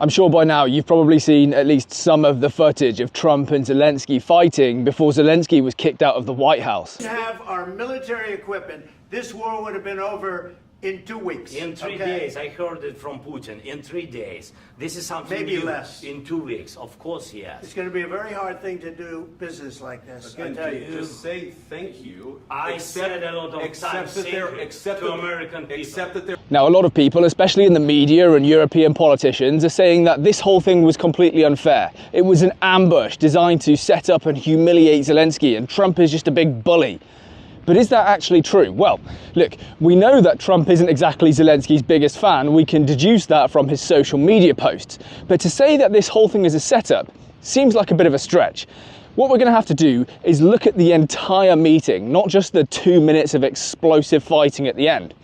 I'm sure by now you've probably seen at least some of the footage of Trump and Zelensky fighting before Zelensky was kicked out of the White House. To have our military equipment, this war would have been over in 2 weeks. In 3 days, I heard it from Putin. In 3 days, this is something maybe new. less. In 2 weeks, of course, yes. It's going to be a very hard thing to do business like this. Again, I tell you. just say thank you. I said a lot of times to American people. Now, a lot of people, especially in the media and European politicians, are saying that this whole thing was completely unfair. It was an ambush designed to set up and humiliate Zelensky, and Trump is just a big bully. But is that actually true? Well, look, we know that Trump isn't exactly Zelensky's biggest fan. We can deduce that from his social media posts. But to say that this whole thing is a setup seems like a bit of a stretch. What we're going to have to do is look at the entire meeting, not just the 2 minutes of explosive fighting at the end.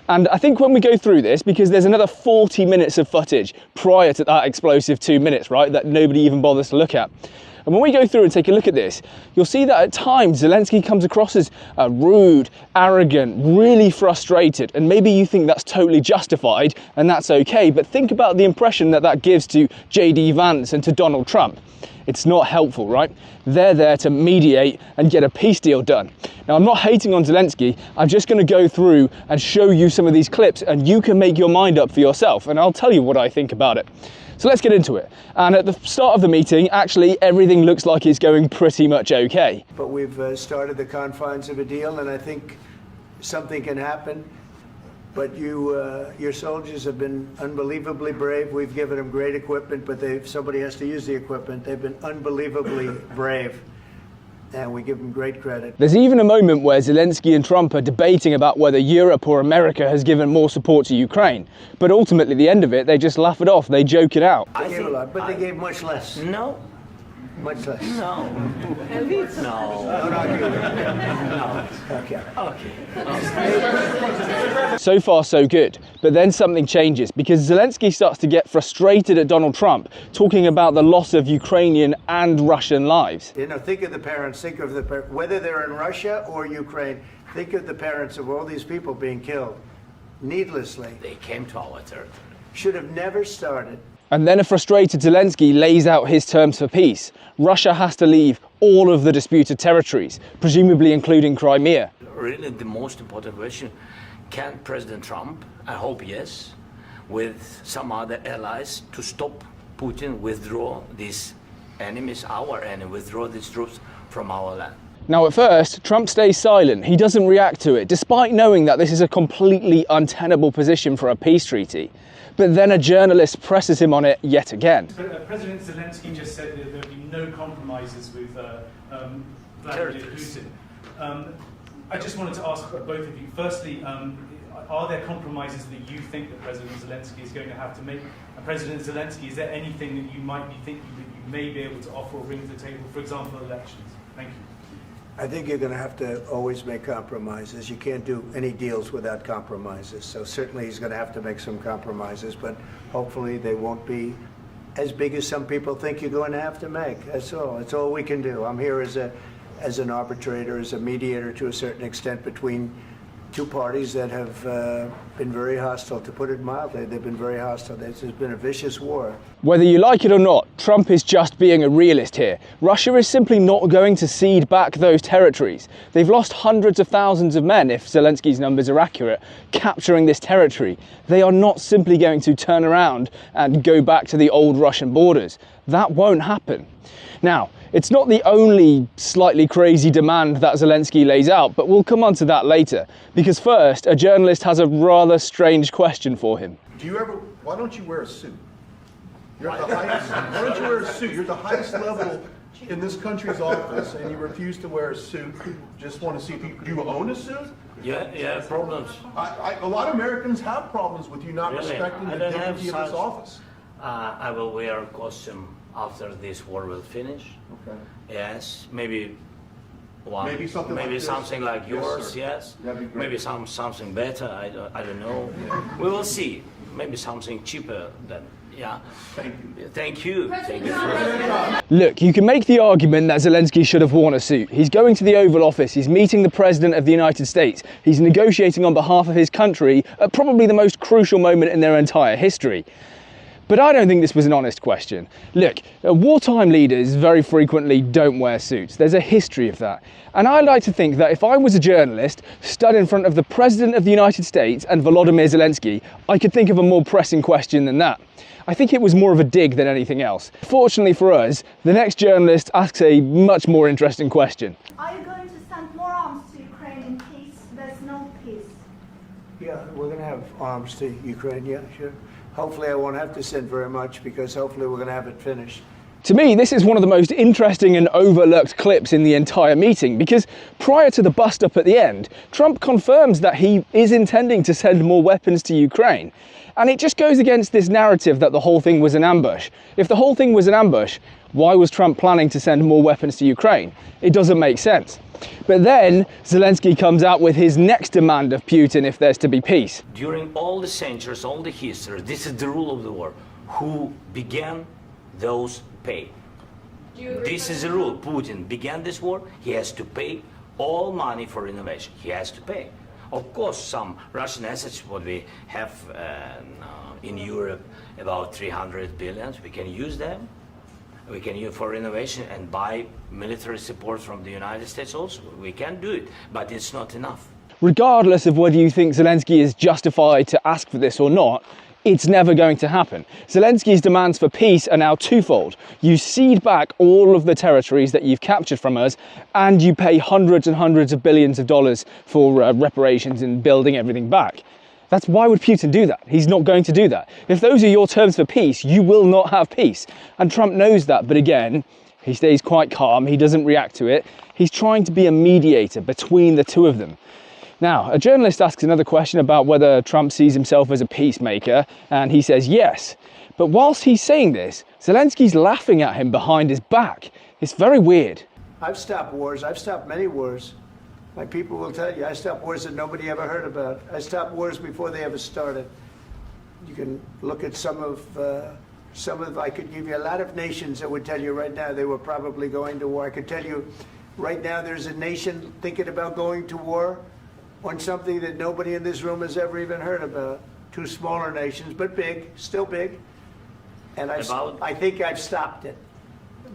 And I think when we go through this, because there's another 40 minutes of footage prior to that explosive 2 minutes, right, that nobody even bothers to look at. And when we go through and take a look at this, you'll see that at times Zelensky comes across as rude, arrogant, really frustrated, and maybe you think that's totally justified and that's okay, but think about the impression that that gives to JD Vance and to Donald Trump. It's not helpful, right? They're there to mediate and get a peace deal done. Now, I'm not hating on Zelensky. I'm just going to go through and show you some of these clips and you can make your mind up for yourself, and I'll tell you what I think about it. So let's get into it. And at the start of the meeting, actually, everything looks like it's going pretty much okay. But we've started the confines of a deal, and I think something can happen. But your soldiers have been unbelievably brave. We've given them great equipment, but somebody has to use the equipment. They've been unbelievably brave, and we give them great credit. There's even a moment where Zelensky and Trump are debating about whether Europe or America has given more support to Ukraine. But ultimately, at the end of it, they just laugh it off. They joke it out. They gave a lot, but they gave much less. No. Much less. No. No. No. Okay. Okay. So far, so good. But then something changes because Zelensky starts to get frustrated at Donald Trump, talking about the loss of Ukrainian and Russian lives. You know, think of the parents, think of the whether they're in Russia or Ukraine, think of the parents of all these people being killed needlessly. They came to our territory. Should have never started. And then a frustrated Zelensky lays out his terms for peace. Russia has to leave all of the disputed territories, presumably including Crimea. Really, the most important question, can President Trump, I hope yes, with some other allies, to stop Putin, withdraw these enemies, our enemy, withdraw these troops from our land? Now, at first, Trump stays silent. He doesn't react to it, despite knowing that this is a completely untenable position for a peace treaty. But then a journalist presses him on it yet again. President Zelensky just said that there would be no compromises with Vladimir Putin. I just wanted to ask both of you, firstly, are there compromises that you think that President Zelensky is going to have to make? And President Zelensky, is there anything that you might be thinking that you may be able to offer or bring to the table, for example, elections? Thank you. I think you're going to have to always make compromises. You can't do any deals without compromises. So certainly he's going to have to make some compromises, but hopefully they won't be as big as some people think you're going to have to make. That's all. That's all we can do. I'm here as an arbitrator, as a mediator to a certain extent between two parties that have been very hostile, to put it mildly. They've been very hostile. There's been a vicious war. Whether you like it or not, Trump is just being a realist here. Russia is simply not going to cede back those territories. They've lost hundreds of thousands of men, if Zelensky's numbers are accurate, capturing this territory. They are not simply going to turn around and go back to the old Russian borders. That won't happen. Now, it's not the only slightly crazy demand that Zelensky lays out, but we'll come on to that later. Because first, a journalist has a rather strange question for him. Why don't you wear a suit? You're at the highest, why don't you wear a suit? You're at the highest level in this country's office and you refuse to wear a suit. Just want to see if do you own a suit? Yeah, problems. A lot of Americans have problems with you not Really? respecting the dignity of this office. I will wear a costume after this war will finish. Okay. Yes, maybe one. Maybe something like this? something like Yes, yours. sir. Yes. That'd be great. Maybe something better. I don't know. We will see. Maybe something cheaper than. Yeah. Thank you. Thank you. Thank you. Look, you can make the argument that Zelensky should have worn a suit. He's going to the Oval Office, he's meeting the President of the United States, he's negotiating on behalf of his country at probably the most crucial moment in their entire history. But I don't think this was an honest question. Look, wartime leaders very frequently don't wear suits. There's a history of that. And I like to think that if I was a journalist stood in front of the President of the United States and Volodymyr Zelensky, I could think of a more pressing question than that. I think it was more of a dig than anything else. Fortunately for us, the next journalist asks a much more interesting question. Are you going to send more arms to Ukraine in case there's no peace? Yeah, we're going to have arms to Ukraine, yeah, sure. Hopefully I won't have to send very much because hopefully we're going to have it finished. To me, this is one of the most interesting and overlooked clips in the entire meeting, because prior to the bust-up at the end, Trump confirms that he is intending to send more weapons to Ukraine. And it just goes against this narrative that the whole thing was an ambush. If the whole thing was an ambush, why was Trump planning to send more weapons to Ukraine? It doesn't make sense. But then Zelensky comes out with his next demand of Putin if there's to be peace. During all the centuries, all the history, this is the rule of the war. Who began, those pay. This is the rule. Putin began this war, he has to pay all money for innovation. He has to pay. Of course, some Russian assets, what we have in Europe, about 300 billion, we can use them. We can use for innovation and buy military support from the United States also. We can do it, but it's not enough. Regardless of whether you think Zelensky is justified to ask for this or not, it's never going to happen. Zelensky's demands for peace are now twofold. You cede back all of the territories that you've captured from us, and you pay hundreds and hundreds of billions of dollars for reparations and building everything back. Why would Putin do that? He's not going to do that. If those are your terms for peace, you will not have peace. And Trump knows that, but again, he stays quite calm, he doesn't react to it. He's trying to be a mediator between the two of them. Now, a journalist asks another question about whether Trump sees himself as a peacemaker, and he says yes. But whilst he's saying this, Zelensky's laughing at him behind his back. It's very weird. I've stopped wars. I've stopped many wars. Like people will tell you, I stopped wars that nobody ever heard about. I stopped wars before they ever started. You can look at some of, I could give you a lot of nations that would tell you right now they were probably going to war. I could tell you right now there's a nation thinking about going to war on something that nobody in this room has ever even heard about. Two smaller nations, but big, still big. And I think I've stopped it.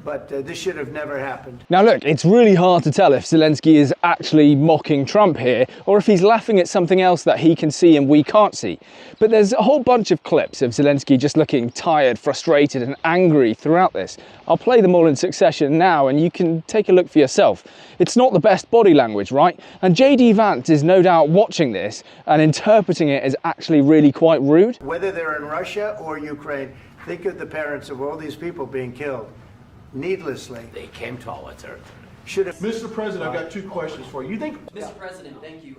But this should have never happened. Now look, it's really hard to tell if Zelensky is actually mocking Trump here, or if he's laughing at something else that he can see and we can't see. But there's a whole bunch of clips of Zelensky just looking tired, frustrated and angry throughout this. I'll play them all in succession now and you can take a look for yourself. It's not the best body language, right? And JD Vance is no doubt watching this and interpreting it as actually really quite rude. Whether they're in Russia or Ukraine, think of the parents of all these people being killed needlessly. They came to our territory. Mr. President, I've got two questions for you. You think Mr. President, thank you.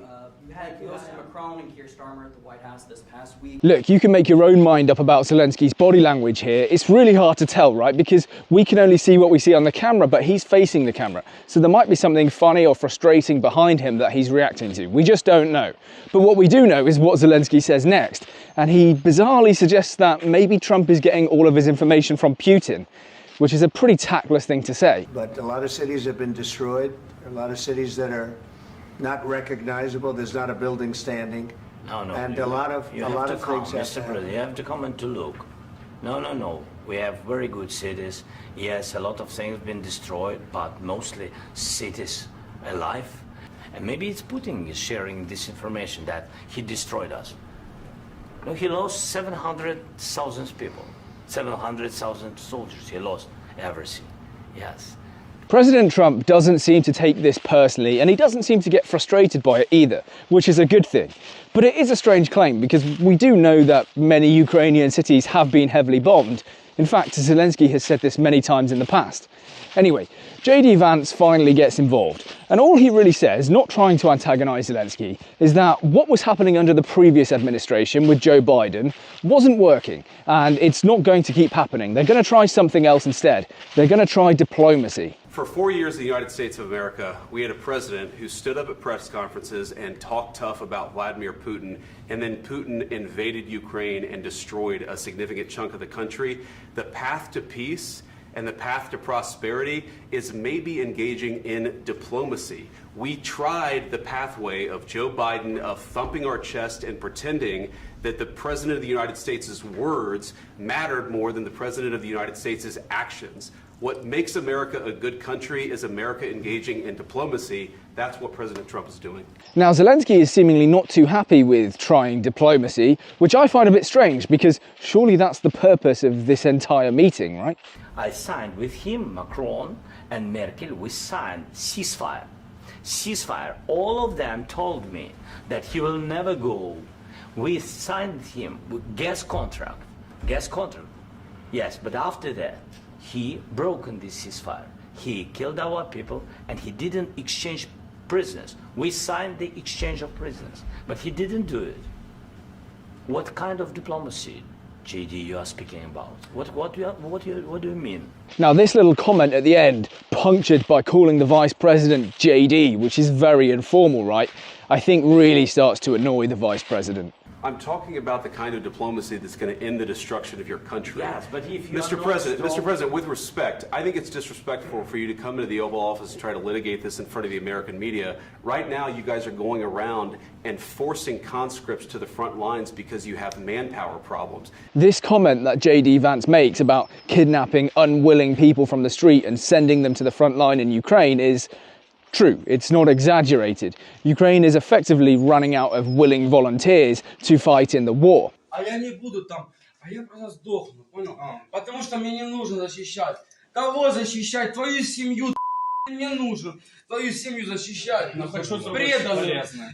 You had Mr. Macron and Keir Starmer at the White House this past week. Look, you can make your own mind up about Zelensky's body language here. It's really hard to tell, right? Because we can only see what we see on the camera, but he's facing the camera. So there might be something funny or frustrating behind him that he's reacting to. We just don't know. But what we do know is what Zelensky says next. And he bizarrely suggests that maybe Trump is getting all of his information from Putin, which is a pretty tactless thing to say. But a lot of cities have been destroyed. A lot of cities that are not recognizable. There's not a building standing. No. And a lot of things have to Mr. President, you happen. have to come and to look. No. We have very good cities. Yes, a lot of things have been destroyed, but mostly cities alive. And maybe it's Putin is sharing this information that he destroyed us. No, he lost 700,000 people. 700,000 soldiers. He lost everything. Yes. President Trump doesn't seem to take this personally, and he doesn't seem to get frustrated by it either, which is a good thing. But it is a strange claim because we do know that many Ukrainian cities have been heavily bombed. In fact, Zelensky has said this many times in the past. Anyway, JD Vance finally gets involved, and all he really says, not trying to antagonise Zelensky, is that what was happening under the previous administration with Joe Biden wasn't working, and it's not going to keep happening. They're going to try something else instead. They're going to try diplomacy. For 4 years in the United States of America, we had a president who stood up at press conferences and talked tough about Vladimir Putin, and then Putin invaded Ukraine and destroyed a significant chunk of the country. The path to peace and the path to prosperity is maybe engaging in diplomacy. We tried the pathway of Joe Biden of thumping our chest and pretending that the President of the United States' words mattered more than the President of the United States' actions. What makes America a good country is America engaging in diplomacy. That's what President Trump is doing. Now, Zelensky is seemingly not too happy with trying diplomacy, which I find a bit strange because surely that's the purpose of this entire meeting, right? I signed with him, Macron and Merkel, we signed ceasefire. Ceasefire. All of them told me that he will never go. We signed him with gas contract. Gas contract. Yes, but after that, he broken this ceasefire. He killed our people and he didn't exchange prisoners. We signed the exchange of prisoners, but he didn't do it. What kind of diplomacy, JD, you are speaking about? What do you mean? Now, this little comment at the end, punctured by calling the Vice President JD, which is very informal, right? I think really starts to annoy the Vice President. I'm talking about the kind of diplomacy that's going to end the destruction of your country. Yes, but if you Mr. President, with respect, I think it's disrespectful for you to come into the Oval Office and try to litigate this in front of the American media. Right now, you guys are going around and forcing conscripts to the front lines because you have manpower problems. This comment that JD Vance makes about kidnapping unwilling people from the street and sending them to the front line in Ukraine is true. It's not exaggerated. Ukraine is effectively running out of willing volunteers to fight in the war. А я не буду там, а я просто сдохну, понял? Потому что мне не нужно защищать. Кого защищать? Твою семью, мне нужно. Твою семью защищать.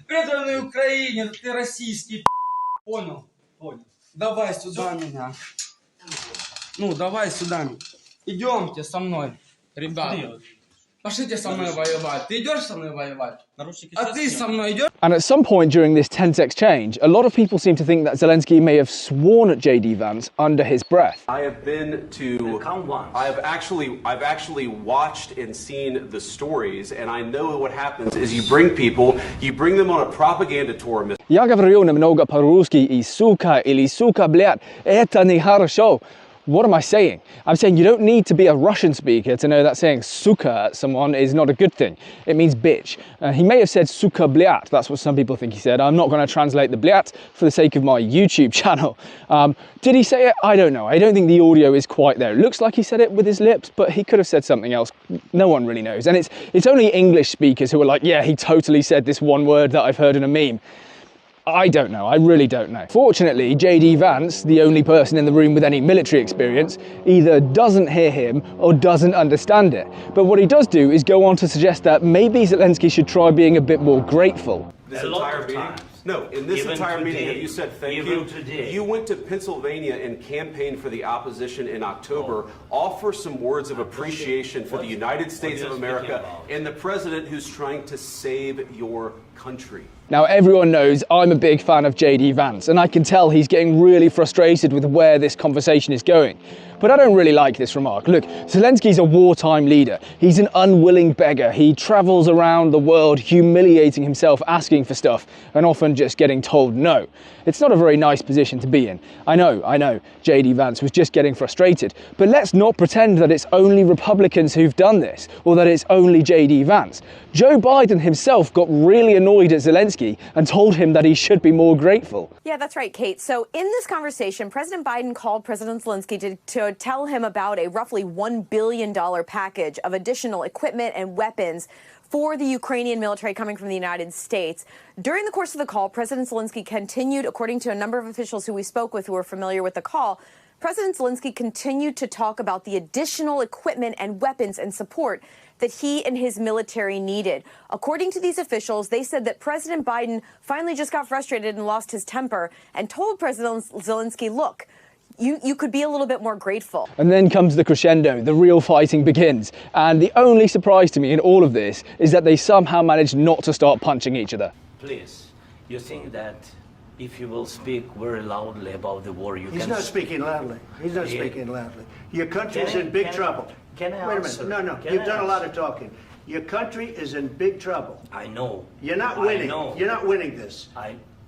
Преданный Украине, ты российский, понял? Понял. Давай сюда меня. Ну, давай сюда. Идемте со мной, ребята. Пошлите со мной воевать. Ты идешь со мной воевать? А ты со мной идешь? And at some point during this tense exchange, a lot of people seem to think that Zelensky may have sworn at JD Vance under his breath. I have been to, I've actually watched and seen the stories, and I know what happens is you bring them on a propaganda tour. Я говорю немного по-русски и сука или сука, блядь, это нехорошо. What am I saying? I'm saying you don't need to be a Russian speaker to know that saying suka at someone is not a good thing. It means bitch. He may have said suka bliat. That's what some people think he said. I'm not going to translate the bliat for the sake of my YouTube channel. Did he say it? I don't know. I don't think the audio is quite there. It looks like he said it with his lips, but he could have said something else. No one really knows. And it's only English speakers who are like, yeah, he totally said this one word that I've heard in a meme. I don't know, I really don't know. Fortunately, JD Vance, the only person in the room with any military experience, either doesn't hear him or doesn't understand it. But what he does do is go on to suggest that maybe Zelensky should try being a bit more grateful. This entire meeting? No, in this entire meeting, have you said thank you? You went to Pennsylvania and campaigned for the opposition in October. Offer some words of appreciation for the United States of America and the president who's trying to save your country. Now, everyone knows I'm a big fan of JD Vance, and I can tell he's getting really frustrated with where this conversation is going. But I don't really like this remark. Look, Zelensky's a wartime leader. He's an unwilling beggar. He travels around the world humiliating himself, asking for stuff, and often just getting told no. It's not a very nice position to be in. I know, JD Vance was just getting frustrated. But let's not pretend that it's only Republicans who've done this, or that it's only JD Vance. Joe Biden himself got really annoyed at Zelensky and told him that he should be more grateful. Yeah, that's right, Kate. So in this conversation, President Biden called President Zelensky to tell him about a roughly $1 billion package of additional equipment and weapons for the Ukrainian military coming from the United States. During the course of the call, President Zelensky continued, according to a number of officials who we spoke with who are familiar with the call, President Zelensky continued to talk about the additional equipment and weapons and support that he and his military needed. According to these officials, they said that President Biden finally just got frustrated and lost his temper and told President Zelensky, look, you could be a little bit more grateful. And then comes the crescendo, the real fighting begins. And the only surprise to me in all of this is that they somehow managed not to start punching each other. Please, you think that if you will speak very loudly about the war, He's not speaking loudly. He's not speaking loudly. Your country's in big trouble. Can I Wait a answer? minute. No, you've done a lot of talking. Your country is in big trouble. I know. You're not winning. know. You're not winning this.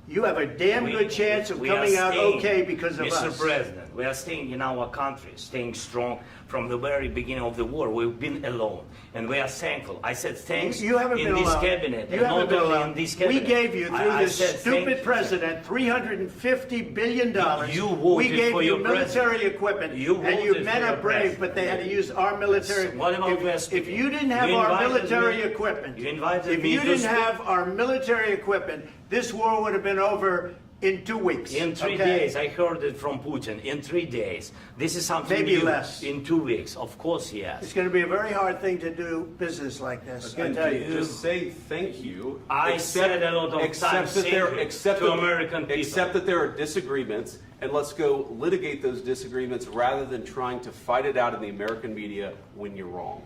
You have a damn good chance of coming out okay because of us. Mr. President, We are staying in our country, staying strong from the very beginning of the war. We've been alone, and we are thankful. I said thanks You haven't in been this alone. cabinet, You and haven't not been only alone. in this We cabinet. gave you, through I this said stupid thank you. president, $350 billion. You voted we gave for you your military president. equipment, You and you voted men for are your brave, president. but they had to use our military. What about West? If you didn't have You our invited military me- equipment, you invited if me you to didn't speak- have our military equipment, this war would have been over in 2 weeks. In 3 okay? days, I heard it from Putin. In 3 days, this is something Maybe new. less. In 2 weeks, of course, It's yes. going to be a very hard thing to do business like this. I Again, tell you. just say thank you. I said a lot of times thank you to American people. Accept that there are disagreements, and let's go litigate those disagreements rather than trying to fight it out in the American media when you're wrong.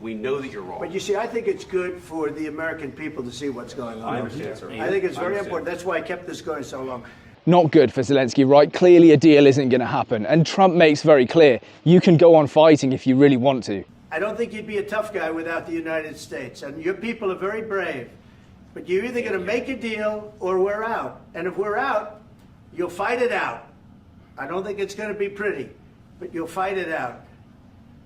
We know that you're wrong. But you see, I think it's good for the American people to see what's going on. I understand, sir. I think it's I very understand. important. That's why I kept this going so long. Not good for Zelensky, right? Clearly a deal isn't going to happen. And Trump makes very clear, you can go on fighting if you really want to. I don't think you'd be a tough guy without the United States. And your people are very brave. But you're either going to make a deal or we're out. And if we're out, you'll fight it out. I don't think it's going to be pretty, but you'll fight it out.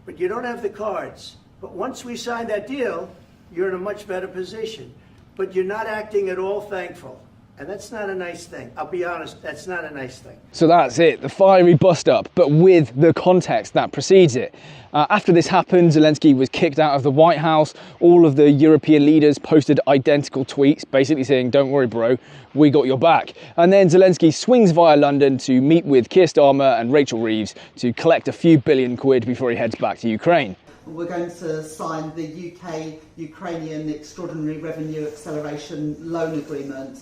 But you don't have the cards. But once we sign that deal, you're in a much better position. But you're not acting at all thankful. And that's not a nice thing. I'll be honest, that's not a nice thing. So that's it, the fiery bust-up, but with the context that precedes it. After this happened, Zelensky was kicked out of the White House. All of the European leaders posted identical tweets, basically saying, don't worry, bro, we got your back. And then Zelensky swings via London to meet with Keir Starmer and Rachel Reeves to collect a few billion quid before he heads back to Ukraine. We're going to sign the UK-Ukrainian Extraordinary Revenue Acceleration Loan Agreement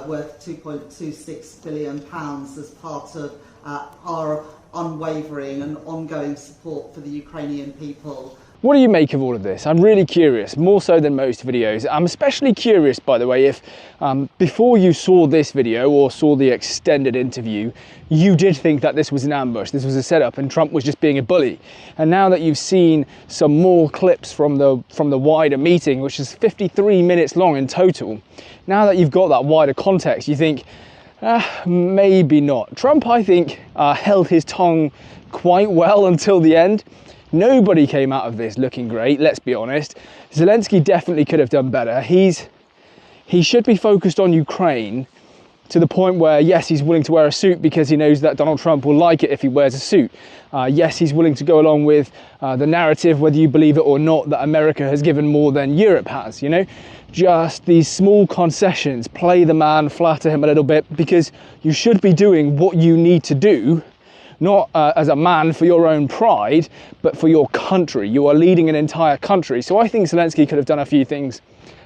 worth £2.26 billion as part of our unwavering and ongoing support for the Ukrainian people. What do you make of all of this? I'm really curious, more so than most videos. I'm especially curious, by the way, if before you saw this video or saw the extended interview, you did think that this was an ambush, this was a setup and Trump was just being a bully. And now that you've seen some more clips from the wider meeting, which is 53 minutes long in total, now that you've got that wider context, you think, maybe not. Trump, I think, held his tongue quite well until the end. Nobody came out of this looking great, let's be honest. Zelensky definitely could have done better. He should be focused on Ukraine to the point where, yes, he's willing to wear a suit because he knows that Donald Trump will like it if he wears a suit. Yes, he's willing to go along with the narrative, whether you believe it or not, that America has given more than Europe has, you know? Just these small concessions, play the man, flatter him a little bit, because you should be doing what you need to do, not as a man for your own pride, but for your country. You are leading an entire country. So I think Zelensky could have done a few things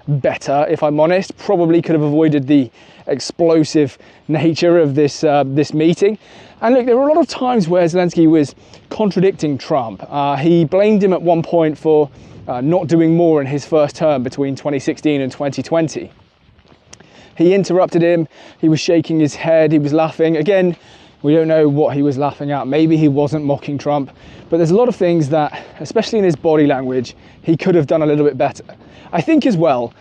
better, if I'm honest. Probably could have avoided the explosive nature of this meeting. And look, there were a lot of times where Zelensky was contradicting Trump. He blamed him at one point for not doing more in his first term between 2016 and 2020. He interrupted him, he was shaking his head, he was laughing. Again, we don't know what he was laughing at. Maybe he wasn't mocking Trump, but there's a lot of things that, especially in his body language, he could have done a little bit better. I think as well,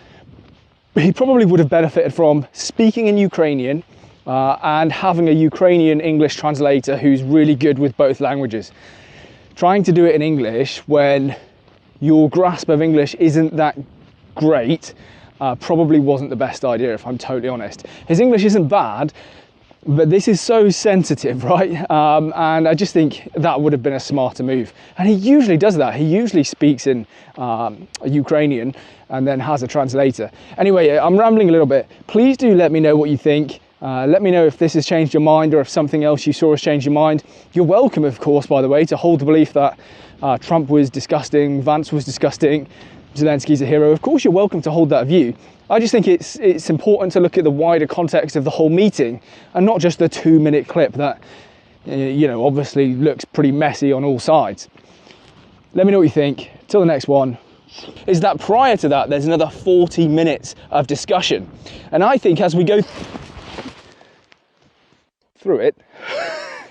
he probably would have benefited from speaking in Ukrainian and having a Ukrainian English translator who's really good with both languages. Trying to do it in English when your grasp of English isn't that great probably wasn't the best idea, if I'm totally honest. His English isn't bad, but this is so sensitive, right? And I just think that would have been a smarter move. And he usually does that. He usually speaks in Ukrainian and then has a translator. Anyway, I'm rambling a little bit. Please do let me know what you think. Let me know if this has changed your mind or if something else you saw has changed your mind. You're welcome, of course, by the way, to hold the belief that Trump was disgusting, Vance was disgusting, Zelensky's a hero. Of course, you're welcome to hold that view. I just think it's important to look at the wider context of the whole meeting and not just the 2-minute clip that, you know, obviously looks pretty messy on all sides. Let me know what you think. Till the next one. Is that prior to that, there's another 40 minutes of discussion. And I think as we go through it,